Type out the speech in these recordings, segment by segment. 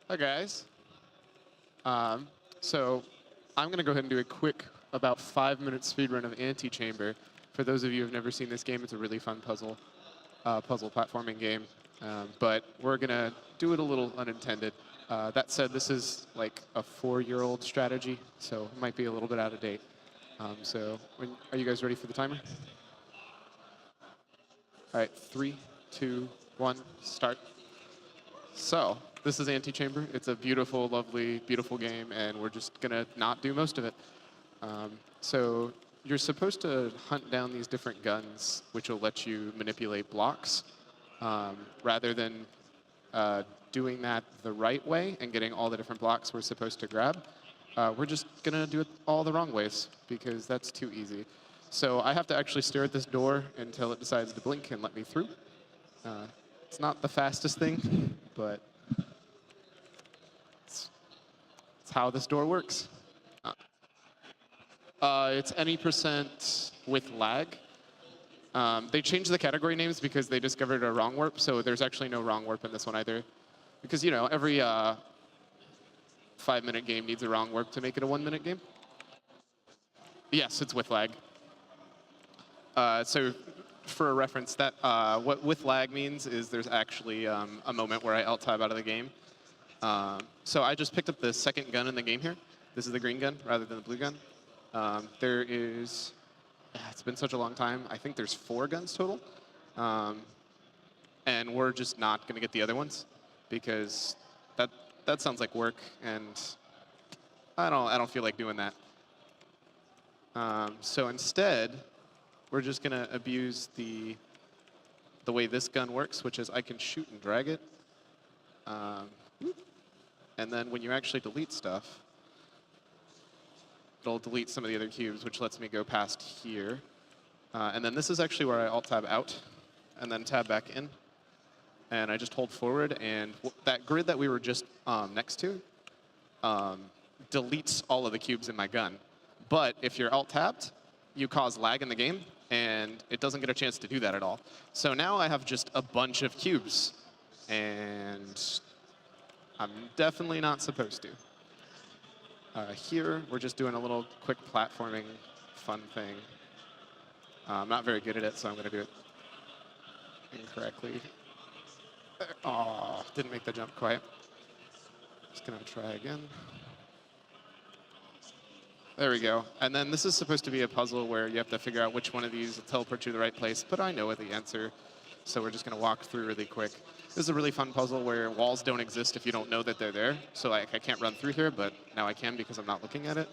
Hi, guys. So I'm going to go ahead and do a quick, about 5-minute speedrun of Antichamber. For those of you who have never seen this game, it's a really fun puzzle platforming game. But we're going to do it a little unintended. That said, this is like a 4-year-old strategy, so it might be a little bit out of date. Are you guys ready for the timer? All right, 3, 2, 1, start. So this is Antichamber. It's a beautiful, lovely, beautiful game, and we're just going to not do most of it. So you're supposed to hunt down these different guns, which will let you manipulate blocks, rather than doing that the right way and getting all the different blocks we're supposed to grab. We're just going to do it all the wrong ways, because that's too easy. So I have to actually stare at this door until it decides to blink and let me through. It's not the fastest thing, but it's how this door works. It's any percent with lag. They changed the category names because they discovered a wrong warp, so there's actually no wrong warp in this one either. Because, you know, every 5-minute game needs a wrong warp to make it a 1-minute game. Yes, it's with lag. So for a reference, that what with lag means is there's actually a moment where I alt-tab out of the game. So I just picked up the second gun in the game here. This is the green gun rather than the blue gun. There is, it's been such a long time. I think there's 4 guns total. And we're just not going to get the other ones because that sounds like work, and I don't feel like doing that. So instead, we're just going to abuse the way this gun works, which is I can shoot and drag it. And then when you actually delete stuff, it'll delete some of the other cubes, which lets me go past here. And then this is actually where I alt-tab out and then tab back in. And I just hold forward, and that grid that we were just next to deletes all of the cubes in my gun. But if you're alt-tabbed, you cause lag in the game, and it doesn't get a chance to do that at all. So now I have just a bunch of cubes, and I'm definitely not supposed to. Here, we're just doing a little quick platforming fun thing. I'm not very good at it, so I'm going to do it incorrectly. Oh, didn't make the jump quite. Just going to try again. There we go. And then this is supposed to be a puzzle where you have to figure out which one of these will teleport you to the right place, but I know the answer, so we're just going to walk through really quick. This is a really fun puzzle where walls don't exist if you don't know that they're there. So I can't run through here, but now I can because I'm not looking at it.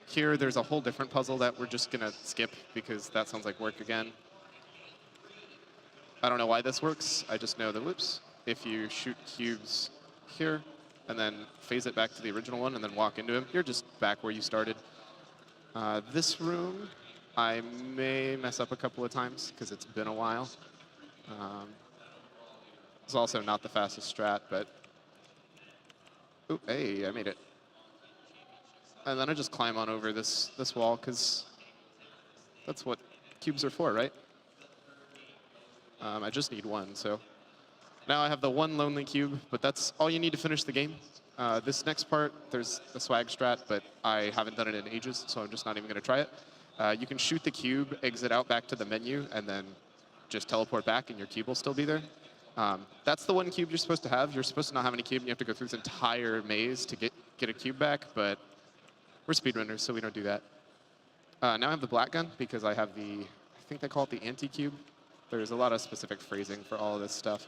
Here, there's a whole different puzzle that we're just going to skip because that sounds like work again. I don't know why this works. I just know that, whoops, if you shoot cubes here and then phase it back to the original one and then walk into him, you're just back where you started. This room, I may mess up a couple of times because it's been a while. It's also not the fastest strat, but ooh, hey, I made it. And then I just climb on over this wall because that's what cubes are for, right? I just need one, so now I have the one lonely cube, but that's all you need to finish the game. This next part, there's a swag strat, but I haven't done it in ages, so I'm just not even going to try it. You can shoot the cube, exit out back to the menu, and then just teleport back, and your cube will still be there. That's the one cube you're supposed to have. You're supposed to not have any cube, and you have to go through this entire maze to get a cube back, but we're speedrunners, so we don't do that. Now I have the black gun because I have the, I think they call it the anti-cube. There's a lot of specific phrasing for all of this stuff.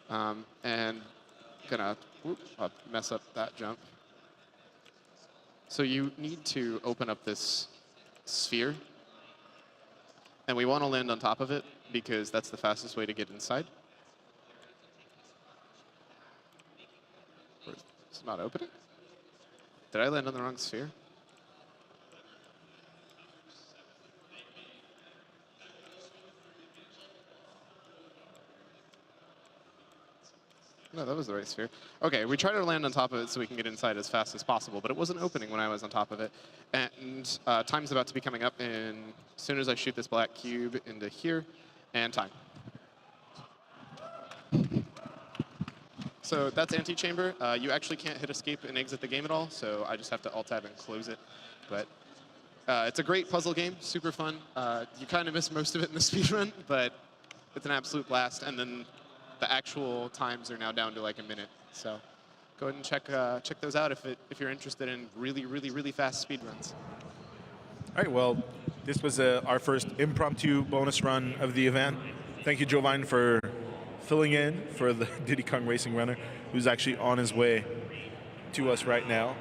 And gonna I'll mess up that jump. So you need to open up this sphere. And we want to land on top of it because that's the fastest way to get inside. It's not opening? Did I land on the wrong sphere? No, that was the right sphere. Okay, we try to land on top of it so we can get inside as fast as possible, but it wasn't opening when I was on top of it. And time's about to be coming up as soon as I shoot this black cube into here, and time. So that's Antichamber. You actually can't hit escape and exit the game at all, so I just have to alt-tab and close it. But it's a great puzzle game, super fun. You kind of miss most of it in the speedrun, but it's an absolute blast. And then the actual times are now down to like a minute. So go ahead and check those out if you're interested in really, really, really fast speedruns. All right, well, this was our first impromptu bonus run of the event. Thank you, Jovine, for filling in for the Diddy Kong Racing runner, who's actually on his way to us right now.